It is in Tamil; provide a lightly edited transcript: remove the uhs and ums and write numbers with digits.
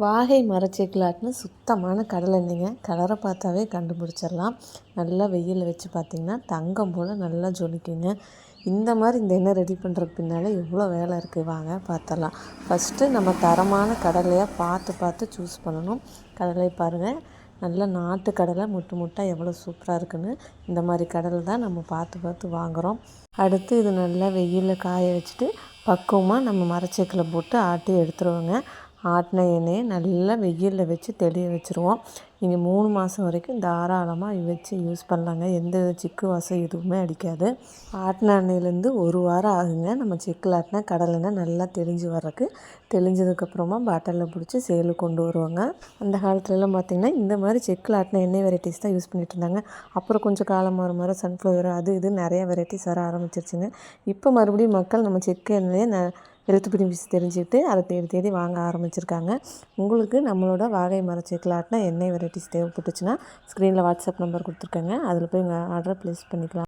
வாகை மரச்செக்கிலாட்னு சுத்தமான கடலை எண்ணெய்ங்க. கலரை பார்த்தாவே கண்டுபிடிச்சிடலாம். நல்லா வெயிலில் வச்சு பார்த்திங்கன்னா தங்கம் போல் நல்லா ஜொலிக்குங்க. இந்த எண்ணெய் ரெடி பண்ணுறதுக்கு பின்னால் எவ்வளோ வேலை இருக்குது வாங்க பார்த்தலாம். ஃபஸ்ட்டு நம்ம தரமான கடலையாக பார்த்து சூஸ் பண்ணணும். கடலை பாருங்கள், நல்லா நாட்டு கடலை முட்டாக எவ்வளோ சூப்பராக இருக்குன்னு. இந்த மாதிரி கடலை தான் நம்ம பார்த்து வாங்குகிறோம். அடுத்து இது நல்லா வெயிலில் காய வச்சுட்டு பக்குவமாக நம்ம மரச்செக்கில் போட்டு ஆட்டி எடுத்துருவோங்க. ஆட்டின எண்ணெயை நல்லா வெயிலில் வச்சு தெளிய வச்சுருவோம். நீங்கள் 3 மாதம் வரைக்கும் தாராளமாக வச்சு யூஸ் பண்ணலாங்க. எந்த சிக்கு வாசம் எதுவுமே அடிக்காது. ஆட்டின எண்ணெயிலேருந்து 1 வாரம் ஆகுங்க நம்ம செக்கில் ஆட்டின கடலெண்ணெய் நல்லா தெளிஞ்சு வர்றதுக்கு. தெளிஞ்சதுக்கப்புறமா பாட்டிலில் பிடிச்சி சேலுக்கு கொண்டு வருவாங்க. அந்த காலத்துலலாம் பார்த்திங்கன்னா இந்த மாதிரி செக்கில் ஆட்டின எண்ணெய் வெரைட்டிஸ் தான் யூஸ் பண்ணிகிட்டு இருந்தாங்க. அப்புறம் கொஞ்சம் காலம் மாற சன்ஃப்ளவர் இது நிறைய வெரைட்டிஸ் வர ஆரம்பிச்சிருச்சுங்க. இப்போ மறுபடியும் மக்கள் நம்ம செக்கு எண்ணெயை எழுத்து பிடிச்சி தெரிஞ்சுக்கிட்டு அதை தேடி வாங்க ஆரம்பிச்சிருக்காங்க. உங்களுக்கு நம்மளோட வாகை மரச்செக்கில் ஆட்டின எண்ணெய் வெரைட்டிஸ் தேவைப்பட்டுச்சுன்னா ஸ்க்ரீனில் வாட்ஸ்அப் நம்பர் கொடுத்துருக்கேங்க. அதில் போய் உங்கள் ஆர்டரை ப்ளேஸ் பண்ணிக்கலாம்.